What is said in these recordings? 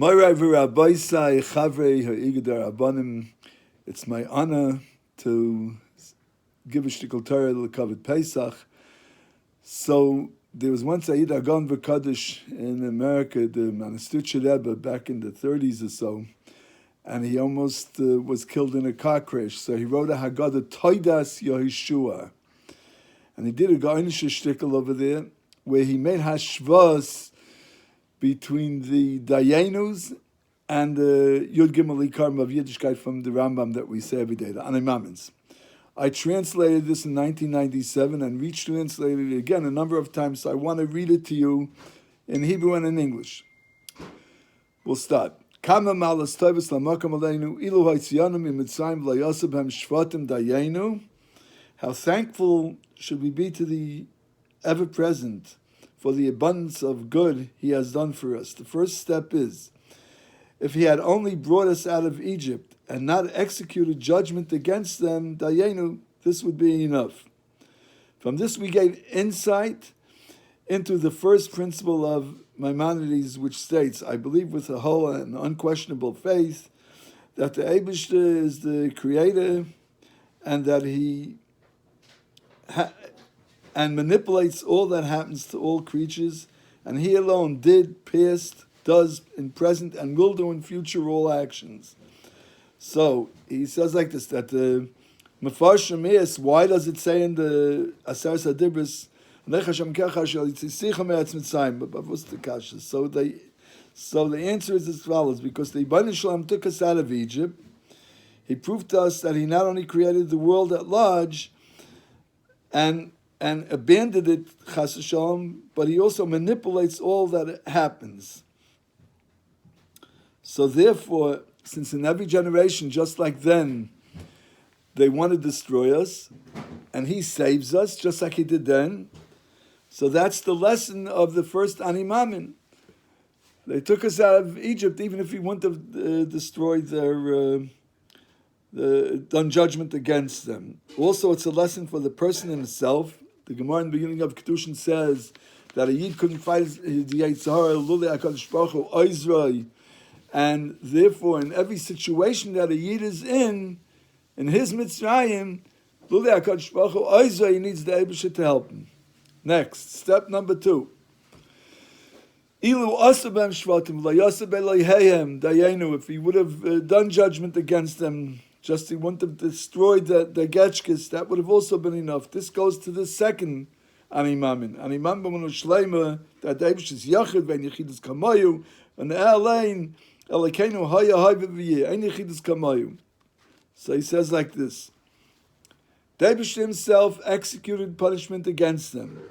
It's my honor to give a shtickle Torah to Igud-Pesach. So there was once a Yid Agon V'Kaddish in America, the Manistucha Rebbe, back in the 30s or so, and he almost was killed in a car crash. So he wrote a Haggadah, Toidas Yehoshua. And he did a Garnish shtickle over there, where he made hashvas between the Dayanus and the Yud Gimel Ikarim of Yiddishkeit from the Rambam that we say every day, the Animamins. I translated this in 1997 and retranslated it again a number of times, so I want to read it to you in Hebrew and in English. We'll start. Kama malas tovus lamakam aleinu ilu haitzianu mimitzrayim v'layoseb hem shvatim dayenu. How thankful should we be to the ever-present for the abundance of good he has done for us. The first step is, if he had only brought us out of Egypt and not executed judgment against them, Dayenu, this would be enough. From this we gain insight into the first principle of Maimonides, which states, I believe with a whole and unquestionable faith that the Eibishter is the creator and that he and manipulates all that happens to all creatures, and he alone did, past, does in present, and will do in future all actions. So he says like this, that the Mefarshim is, why does it say in the Aseres HaDibros, so the answer is as follows, because the Ibn Shalom took us out of Egypt, he proved to us that he not only created the world at large and abandoned it, chas v'shalom, but he also manipulates all that happens. So therefore, since in every generation, just like then, they want to destroy us, and he saves us, just like he did then, so that's the lesson of the first Animamin. They took us out of Egypt, even if he wouldn't have destroyed their... done judgment against them. Also, it's a lesson for the person himself. The Gemara in the beginning of Kedushin says that a Yid couldn't fight the Yitzhara, Lulei HaKadosh Baruch Hu, Oizroi, and therefore in every situation that a Yid is in his Mitzrayim, Lulei HaKadosh Baruch Hu, Oizroi, he needs the Eibusha to help him. Next, step number 2. Ilu asabem shvatim layasab eloheihem dayenu. If he would have done judgment against them, just he wouldn't have destroyed the Getchkes, that would have also been enough. This goes to the second Animamin. Animam b'monu shleima, that Eibush is yachid ve'en yechidus kamayu, and alein elikeinu haya hay v'viyeh, ein yechidus kamayu. So he says like this, Eibush himself executed punishment against them,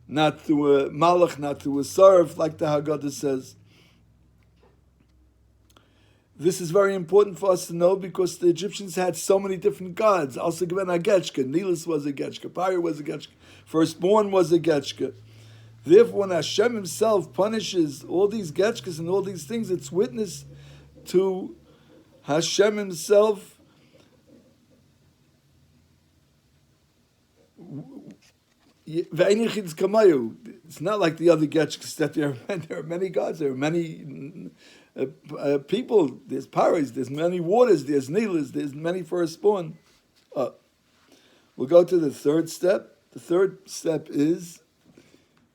not through a malach, not through a sarf, like the Haggadah says. This is very important for us to know because the Egyptians had so many different gods. Also, given a Getchka, Nilus was a Getchka, Pyre was a Getchka, Firstborn was a Getchka. Therefore, when Hashem himself punishes all these Getchkas and all these things, it's witness to Hashem himself it's not like the other Getchkas that there are many gods, there are many people, there's paris, there's many waters, there's needles, there's many firstborn. We'll go to the third step. The third step is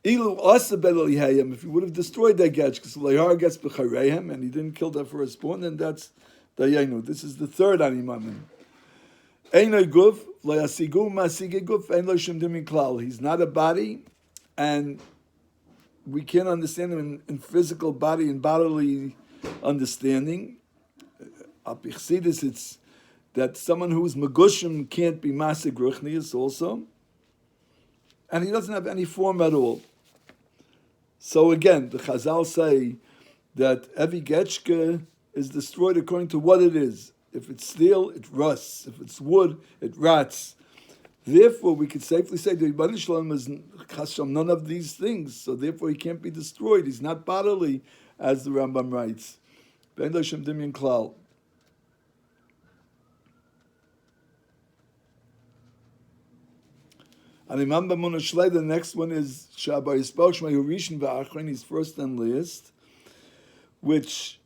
Ilu asabel elihayim. If he would have destroyed that Getchkas, Leihar gets b'chareihem, and he didn't kill that firstborn, then that's Dayenu. This is the third Animamin. Einoi guf, le'asigu masige guf, ein lo shum dimin klal. He's not a body, and we can't understand him in physical body and bodily understanding. Apichsidis, it's that someone who is megushim can't be masig ruchnius also, and he doesn't have any form at all. So again, the Chazal say that every Getchke is destroyed according to what it is. If it's steel, it rusts. If it's wood, it rots. Therefore, we could safely say the Ibn Shalom is none of these things. So therefore, he can't be destroyed. He's not bodily, as the Rambam writes. Ben Hashem Dimyan Klal. And Imam B'Mon the next one is Shabbai Yisbal Shmei Hurishin V'Achron. He's first and last. which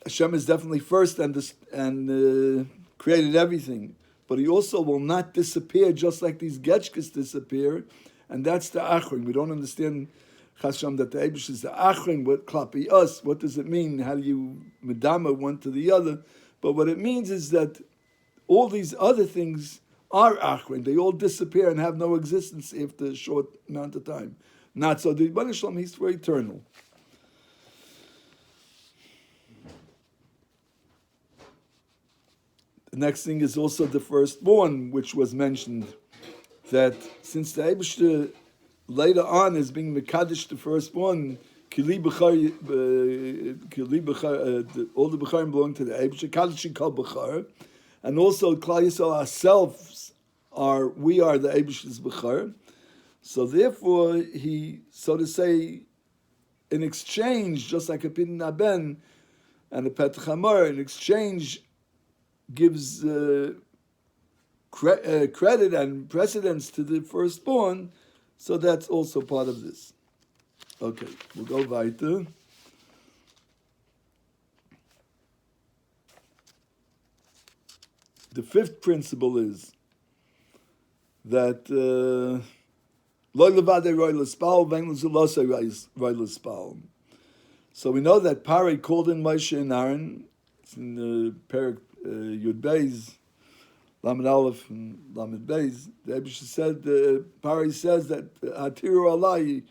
Hashem is definitely first and created everything, but He also will not disappear just like these Getchkas disappear, and that's the Achrim. We don't understand Chasham that the Eibush is the Achrim. What klapi us? What does it mean? How do you medama one to the other? But what it means is that all these other things are Achrim. They all disappear and have no existence after a short amount of time. Not so. The Rebbeinu Shalom, He's for eternal. The next thing is also the firstborn, which was mentioned, that since the Eibishter later on is being Mekadesh the firstborn, all the Becharim belong to the Eibishter, Kadesh Kol Bechar, and also Klal Yisrael ourselves we are the Eibishter's Bechar. So therefore, he, so to say, in exchange, just like a Pidin Aben and a Petach Hamar, in exchange, gives credit and precedence to the firstborn, so that's also part of this. Okay, we'll go weiter. The fifth principle is that so we know that Pari called in Moshe and Aaron. It's in the Perak Yud Beis, Lamed Aleph and Lamed Beis. The Eibusha said, Pari says that Hatiru Alai,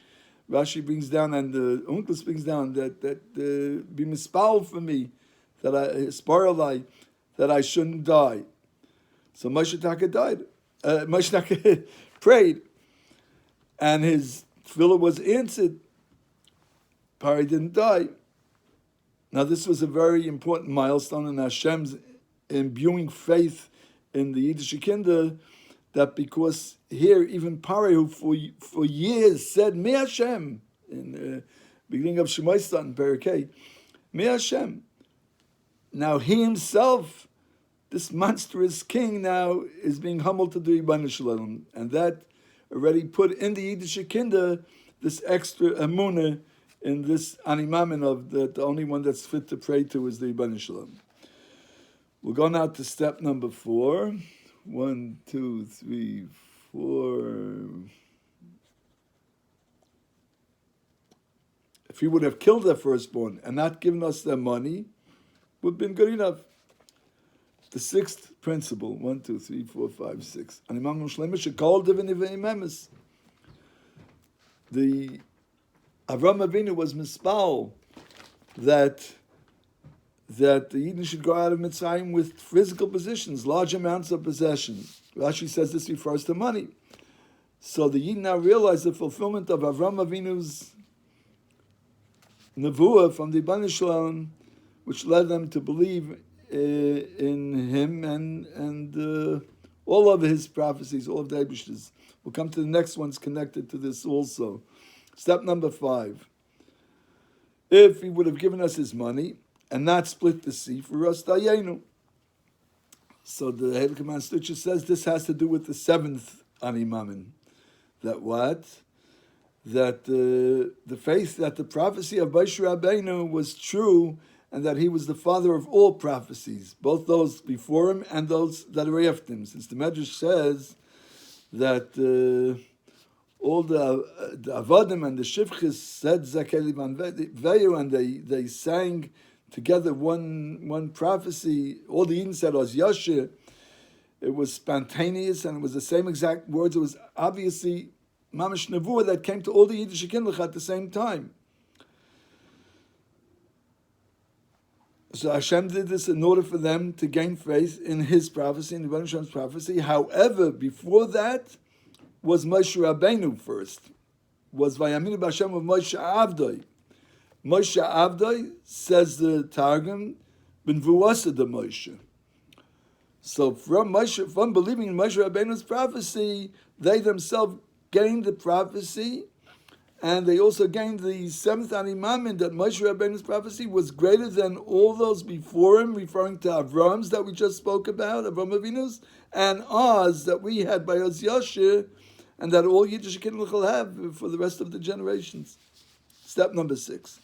Rashi brings down and the Unclus brings down that be mispal for me, that I shouldn't die. So Moshe Taka died. Moshe Taka prayed, and his tefillah was answered. Pari didn't die. Now this was a very important milestone in Hashem's imbuing faith in the Yiddish Kinder, that because here even Pari, who for years said Me Hashem in beginning of Shemoistan in Perakei, Me Hashem. Now he himself, this monstrous king, now is being humbled to the Rebbeinu Shalom, and that already put in the Yiddish Kinder this extra emunah in this animamin of that the only one that's fit to pray to is the Rebbeinu Shalom. We'll go now to step number 4. 1, 2, 3, 4. If he would have killed their firstborn and not given us their money, would have been good enough. The sixth principle, 1, 2, 3, 4, 5, 6. The Avram Avinu was mispal that the Eden should go out of Mitzrayim with physical possessions, large amounts of possessions. Rashi says this refers to money. So the Yidden now realize the fulfillment of Avram Avinu's nevuah from the Rebbeinu Shalom, which led them to believe in him and all of his prophecies, all of the Eibushters. We'll come to the next ones connected to this also. Step number 5. If he would have given us his money and not split the sea for us, dayenu. So the Heilig Command Stitcher says this has to do with the 7th Animamin. That what? That the faith that the prophecy of Moshe Rabbeinu was true, and that he was the father of all prophecies, both those before him and those that are after him. Since the Medrash says that all the Avadim and the Shivchis said Zakeli Van Veyu, and they sang together one prophecy. All the Eden said was Yashir. It was spontaneous, and it was the same exact words. It was obviously Mamash Nevuah that came to all the Yiddish Kindlech at the same time. So Hashem did this in order for them to gain faith in his prophecy, in the Rebbeinu Shalom's prophecy. However, before that was Moshe Rabbeinu first. Was Vayaminu B'Hashem of Moshe Avdoi. Moshe Avdoi, says the Targum, Ben Vuasa de Moshe. So from believing in Moshe Rabbeinu's prophecy, they themselves gained the prophecy, and they also gained the 7th Animamin, that Moshe Rabbeinu's prophecy was greater than all those before him, referring to Avram's that we just spoke about, Avram Avinu's, and Oz that we had by Oz Yashir, and that all Yiddish Kindle will have for the rest of the generations. Step number 6.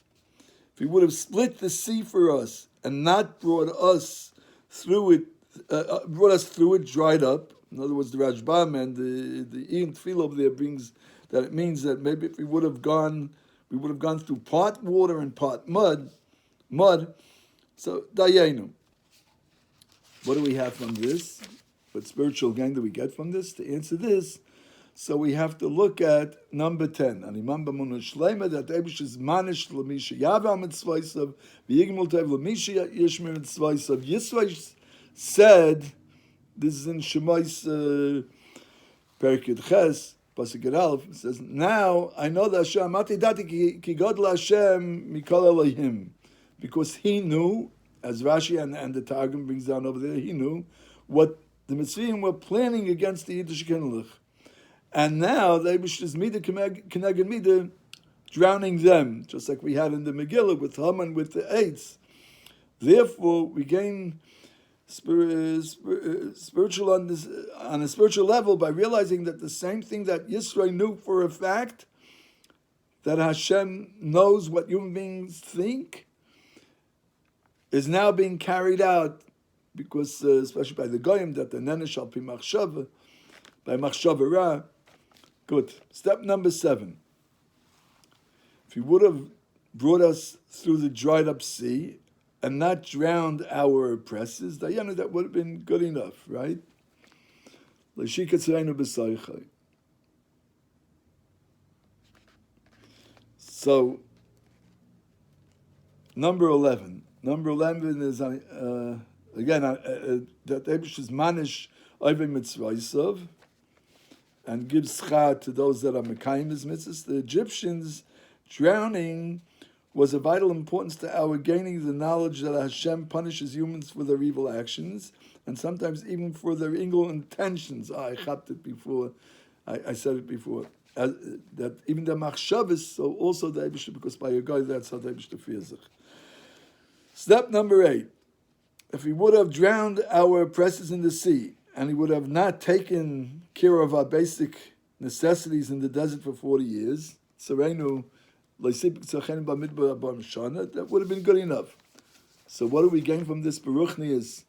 if he would have split the sea for us and not brought us through it, dried up. In other words, the Rajbam and the Ian Tfil over there brings that it means that maybe if we would have gone through part water and part mud. So dayenu. What do we have from this? What spiritual gain do we get from this? To answer this, so we have to look at number 10. And Imam B'Munah Shleima, that Eibush is manish l'misha yava mitzvaysav, v'yigmul tev l'misha yishmer mitzvaysav. Yisrael said, this is in Shemais Perek Yud Ches, Pasuk Yud Aleph, it says, now I know that Hashem, Mati dati ki godla Hashem mikol Elohim, because he knew, as Rashi and the Targum brings down over there, he knew what the Mitzrayim were planning against the Yiddish Kinnuch. And now they wish to Mida Keneged Mida, drowning them, just like we had in the Megillah with Haman with the Eitz. Therefore, we gain spiritual on a spiritual level by realizing that the same thing that Yisro knew for a fact, that Hashem knows what human beings think, is now being carried out, because especially by the Goyim, that the Nene shall be Machshava, by Machshava Ra. Good. Step number 7. If he would have brought us through the dried up sea and not drowned our oppressors, that would have been good enough, right? So, number 11. Number 11 is, again, that Eibush is manish over mitzvaysav, and gives schar to those that are mekayim his mitzvahs. The Egyptians drowning was of vital importance to our gaining the knowledge that Hashem punishes humans for their evil actions, and sometimes even for their evil intentions. I chapped it before, I said it before, that even the machshavas, so also the Eibush, because by a guy that's how the Eibush fears it. Step number 8. If he would have drowned our oppressors in the sea, and he would have not taken care of our basic necessities in the desert for 40 years, that would have been good enough. So what do we gain from this Baruchni is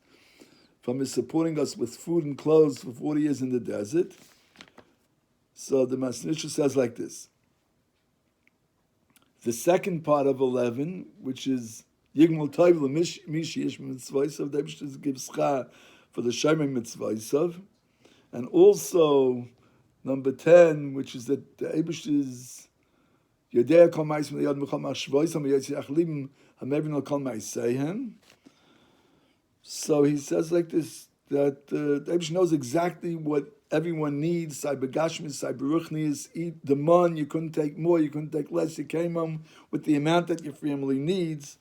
from his supporting us with food and clothes for 40 years in the desert? So the Masnisha says like this. The second part of 11, which is Yigmul Tov Mishi Yish Mitzvaysav, the Eibush gives schar for the Shemei Mitzvaysav, and also number 10, which is that the Eibush is Yodea Kol Ma'is Yad Mechol Ma'ashvoisam Yitzchak Libim Hamevin Kol Ma'iseihem. So he says like this, that the Eibush knows exactly what everyone needs. Cyber Gashmis, Cyber Ruchnis, eat the man. You couldn't take more, you couldn't take less. You came home with the amount that your family needs.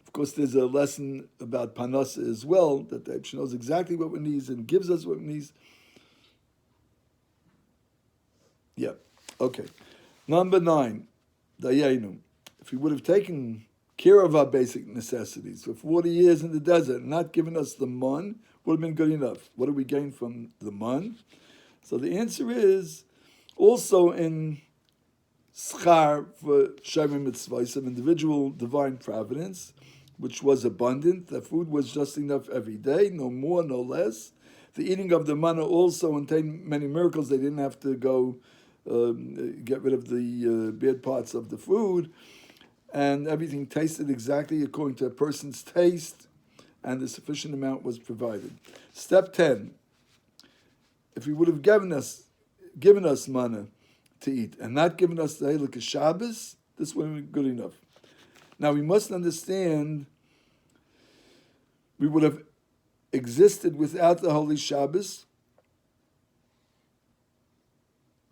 Of course, there's a lesson about Panasa as well, that the Eibush knows exactly what we need and gives us what we need. Yeah, okay. Number 9, Dayenu. If he would have taken care of our basic necessities for 40 years in the desert and not given us the man, would have been good enough. What do we gain from the man? So the answer is also in schar for Shemei Mitzvahs of individual divine providence, which was abundant. The food was just enough every day, no more, no less. The eating of the manna also contained many miracles. They didn't have to go get rid of the bad parts of the food. And everything tasted exactly according to a person's taste, and the sufficient amount was provided. Step 10. If he would have given us manna to eat and not given us the Heilige Shabbos, this would have been good enough. Now we must understand we would have existed without the Holy Shabbos.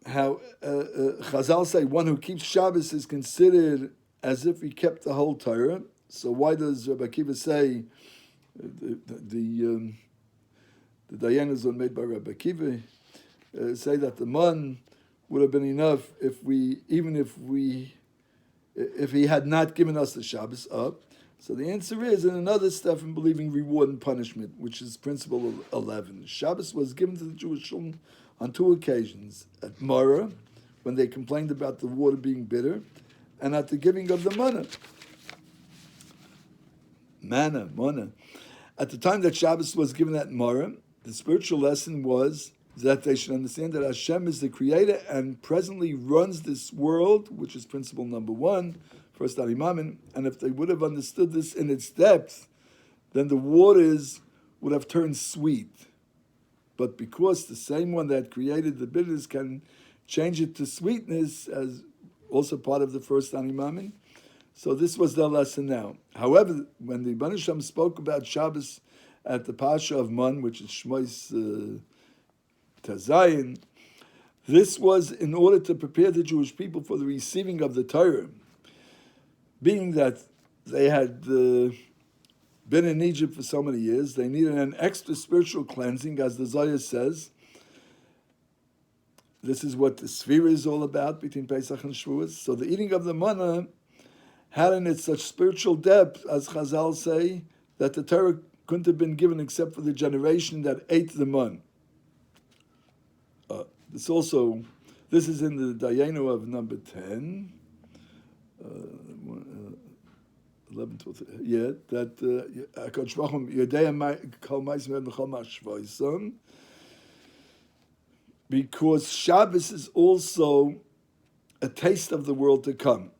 How Chazal say one who keeps Shabbos is considered as if he kept the whole Torah. So why does Rabbi Akiva say the Dayanas were made by Rabbi Akiva say that the man would have been enough if he had not given us the Shabbos up? So the answer is in another step in believing reward and punishment, which is principle 11. Shabbos was given to the Jewish children on 2 occasions: at Mara, when they complained about the water being bitter, and at the giving of the manna. At the time that Shabbos was given at Mara, the spiritual lesson was that they should understand that Hashem is the creator and presently runs this world, which is principle number one, first Animamin, and if they would have understood this in its depth, then the waters would have turned sweet. But because the same one that created the bitterness can change it to sweetness, as also part of the first Animamin, so this was their lesson now. However, when the Ibn Hashem spoke about Shabbos at the Pasha of Man, which is Shmois Tazayin, this was in order to prepare the Jewish people for the receiving of the Torah, being that they had been in Egypt for so many years, they needed an extra spiritual cleansing, as the Zohar says. This is what the Sfira is all about between Pesach and Shavuos. So the eating of the manna had in it such spiritual depth, as Chazal say, that the Torah couldn't have been given except for the generation that ate the manna. This is in the Dayenu of number 10. 11, 12, yeah, that because Shabbos is also a taste of the world to come.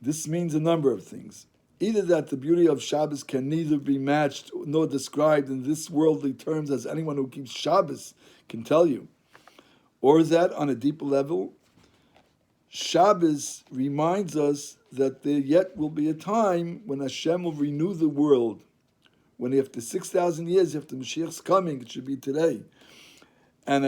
This means a number of things. Either that the beauty of Shabbos can neither be matched nor described in this worldly terms as anyone who keeps Shabbos can tell you, or that on a deeper level, Shabbos reminds us that there yet will be a time when Hashem will renew the world, when after 6,000 years, after Mashiach's coming, it should be today, and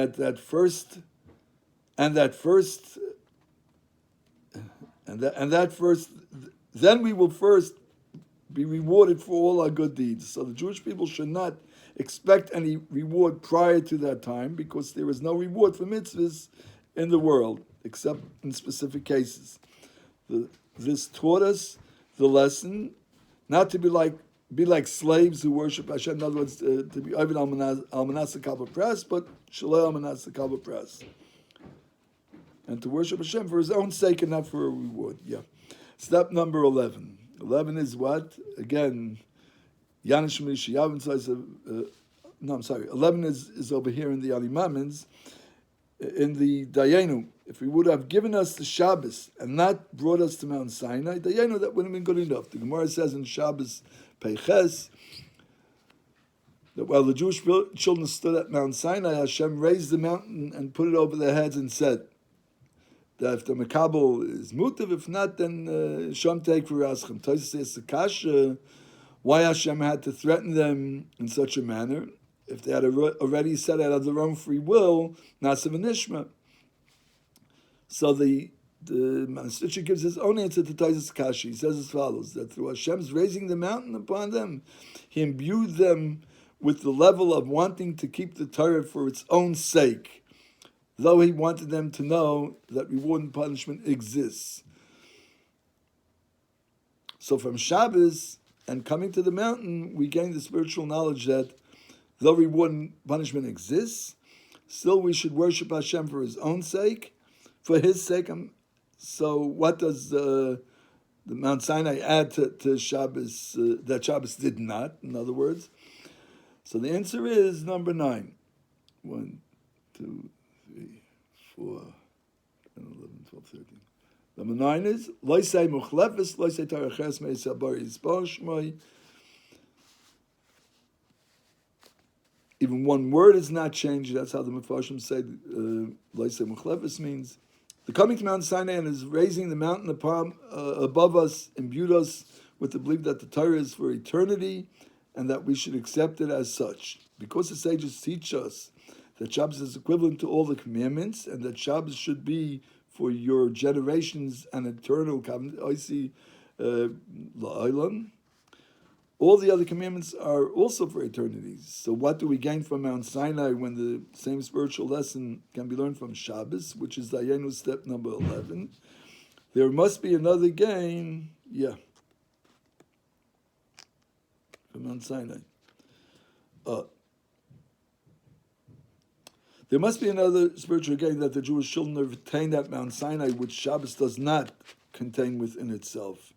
then we will first be rewarded for all our good deeds. So the Jewish people should not expect any reward prior to that time, because there is no reward for mitzvahs in the world, except in specific cases. This taught us the lesson not to be like slaves who worship Hashem. In other words, to be Ovid Almanas Kabbalah Press, but Shalei Almanas Kabbalah Press, and to worship Hashem for His own sake and not for a reward. Yeah. Step number 11. 11 is what? Again, Yanish Mishiyav says. No, I'm sorry. 11 is over here in the Alimamins, in the Dayenu. If He would have given us the Shabbos and not brought us to Mount Sinai, Dayenu, that wouldn't have been good enough. The Gemara says in Shabbos Peiches that while the Jewish children stood at Mount Sinai, Hashem raised the mountain and put it over their heads and said that if the Makabel is mutiv, if not, then Shem take for Raschem. Tosfos says the kasha, why Hashem had to threaten them in such a manner if they had already said out of their own free will, Nasav and Nishma. So the Master gives his own answer to Tosfos kasha. He says as follows, that through Hashem's raising the mountain upon them, He imbued them with the level of wanting to keep the Torah for its own sake, though He wanted them to know that reward and punishment exists. So from Shabbos and coming to the mountain, we gain the spiritual knowledge that though reward and punishment exists, still we should worship Hashem for His own sake, for His sake. So what does the Mount Sinai add to Shabbos that Shabbos did not, in other words? So the answer is number 9. 1, 2, 3, 4, 10, 11, 12, 13. Number 9 is Loisei Muchlefes, Loisei Taraches Meisel Bari Yisboshmoi. Even one word is not changed. That's how the Mefarshim say Loisei Muchlefes means. The coming to Mount Sinai and is raising the mountain above us, imbued us with the belief that the Torah is for eternity and that we should accept it as such. Because the sages teach us that Shabbos is equivalent to all the commandments and that Shabbos should be for your generations and eternal covenant. I see La'olam. All the other commandments are also for eternities. So what do we gain from Mount Sinai when the same spiritual lesson can be learned from Shabbos, which is Dayenu step number 11? There must be another gain, from Mount Sinai. There must be another spiritual gain that the Jewish children have attained at Mount Sinai, which Shabbos does not contain within itself.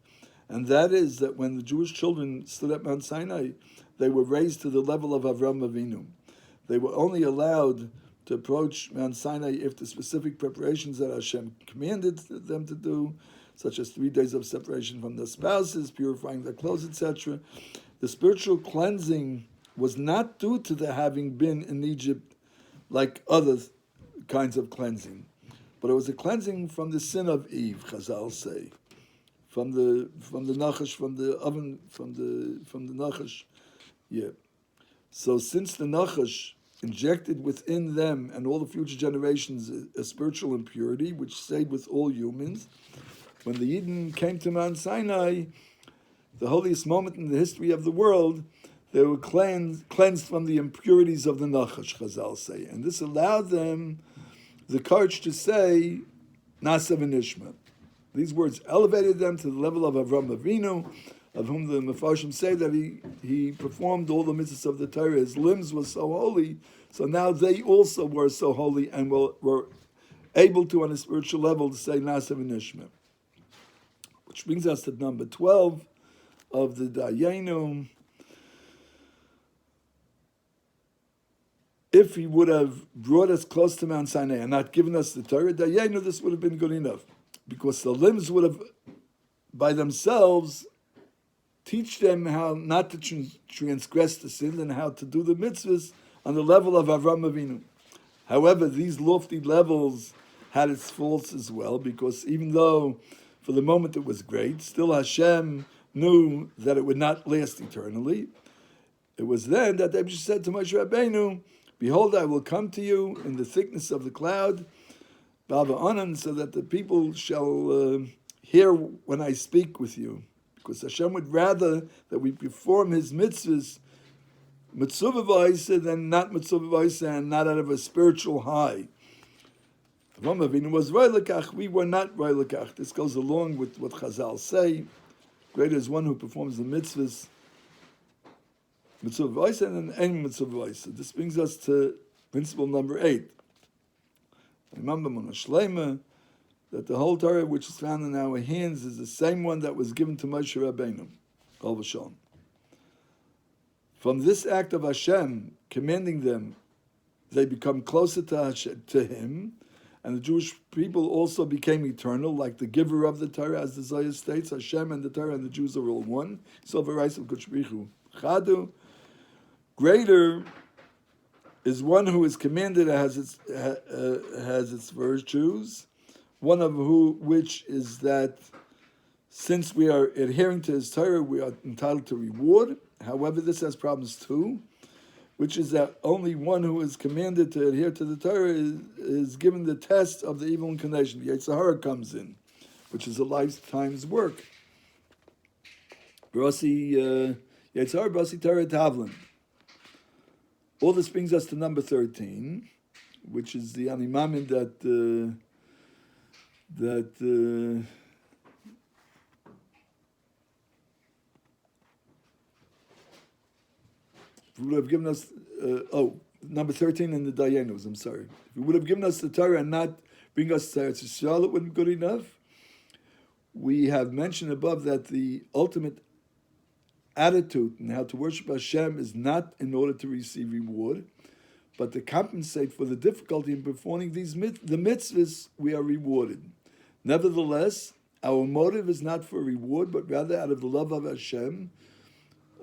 And that is that when the Jewish children stood at Mount Sinai, they were raised to the level of Avram Avinu. They were only allowed to approach Mount Sinai if the specific preparations that Hashem commanded them to do, such as 3 days of separation from their spouses, purifying their clothes, etc. The spiritual cleansing was not due to their having been in Egypt like other kinds of cleansing, but it was a cleansing from the sin of Eve, Chazal say, from the nachash, from the oven, from the nachash. Yeah. So since the nachash injected within them and all the future generations a spiritual impurity which stayed with all humans, when the Yidden came to Mount Sinai, the holiest moment in the history of the world, they were cleansed from the impurities of the Nachash, Chazal say. And this allowed them the courage to say, Nasa v'nishma. These words elevated them to the level of Avram Avinu, of whom the Mefarshim say that he performed all the mitzvahs of the Torah. His limbs were so holy, so now they also were so holy and were able to, on a spiritual level, to say Nasa v'nishma. Which brings us to number 12 of the Dayenu. If he would have brought us close to Mount Sinai and not given us the Torah, Dayenu, this would have been good enough. Because the limbs would have, by themselves, teach them how not to transgress the sin and how to do the mitzvahs on the level of Avram Avinu. However, these lofty levels had its faults as well, because even though for the moment it was great, still Hashem knew that it would not last eternally. It was then that they said to Moshe Rabbeinu, behold, I will come to you in the thickness of the cloud, Bava Anan, so that the people shall hear when I speak with you. Because Hashem would rather that we perform His mitzvahs mitzvah v'aisa than not mitzvah v'aisa and not out of a spiritual high. Avram Avinu was roilekach, we were not roilekach. This goes along with what Chazal say. Greater is one who performs the mitzvahs mitzvah v'aisa and any mitzvah v'aisa. This brings us to principle number 8. Remember, that the whole Torah which is found in our hands is the same one that was given to Moshe Rabbeinu. Kol v'shalom. From this act of Hashem commanding them, they become closer to Him, and the Jewish people also became eternal, like the giver of the Torah, as the Zohar states. Hashem and the Torah and the Jews are all one. So v'rais of Kushbichu Chadu. Greater is one who is commanded has its virtues, one of which is that since we are adhering to His Torah, we are entitled to reward. However, this has problems too, which is that only one who is commanded to adhere to the Torah is given the test of the evil inclination. The Yetzer Hara comes in, which is a lifetime's work. Brasi Yetzer Hara, Brasi Torah Tavlin. All this brings us to number 13, which is the animamin that would have given us, number 13 in the Dayanos, I'm sorry. If He would have given us the Torah and not bring us to Eretz Yisrael, it wouldn't be good enough. We have mentioned above that the ultimate attitude and how to worship Hashem is not in order to receive reward, but to compensate for the difficulty in performing the mitzvahs, we are rewarded. Nevertheless, our motive is not for reward, but rather out of the love of Hashem,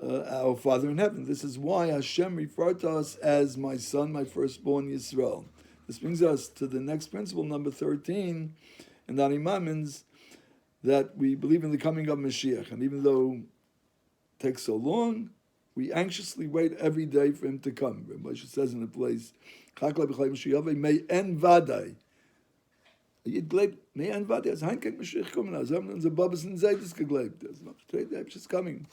our Father in heaven. This is why Hashem referred to us as my son, my firstborn Yisrael. This brings us to the next principle, number 13, and that means that we believe in the coming of Mashiach. And even though it takes so long, we anxiously wait every day for Him to come. Moshe says in a place, may en vadai. Jed glaubt, may en vadai, als hein kein Mashiach kommen, als haben unsere Babas und Seides geglaubt. Das ist noch straight, der ist coming.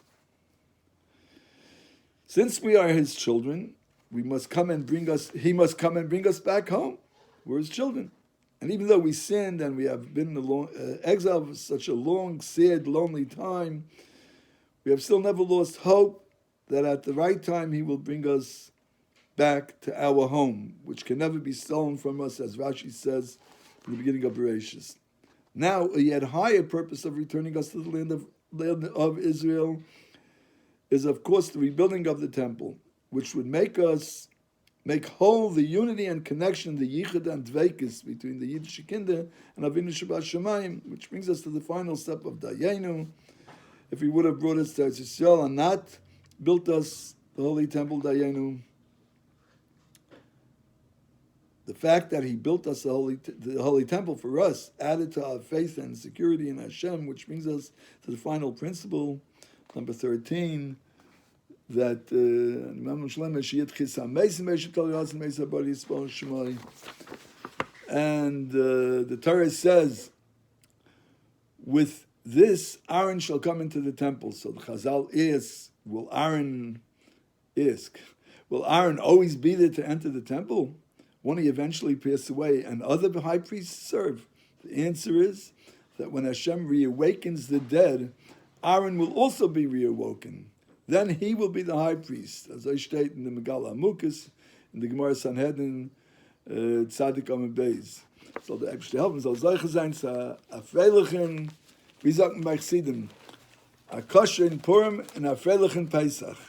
Since we are His children, He must come and bring us back home. We're His children. And even though we sinned and we have been in exile for such a long, sad, lonely time, we have still never lost hope that at the right time He will bring us back to our home, which can never be stolen from us, as Rashi says in the beginning of Bereshis. Now, a yet higher purpose of returning us to the land of Israel is, of course, the rebuilding of the temple, which would make whole the unity and connection, the yichud and dveikis between the Yiddish Kinder and Avinu Shabbat Shemayim, which brings us to the final step of Dayenu. If he would have brought us to Eretz Yisrael and not built us the holy temple Dayenu, the fact that he built us the holy temple for us added to our faith and security in Hashem, which brings us to the final principle, number 13, that and the Torah says, with this Aaron shall come into the temple. So the Chazal is, will Aaron always be there to enter the temple? Won't he eventually pass away and other high priests serve? The answer is that when Hashem reawakens the dead, Aaron will also be reawoken. Then he will be the high priest, as I state in the Megillah Amukas, in the Gemara Sanhedrin, Tzadik Amud Beis. So the Eibishter helfen soll solche sein, a freilichen, wie sagt man bei Chsidim, a kosher in Purim and a freilichen Pesach.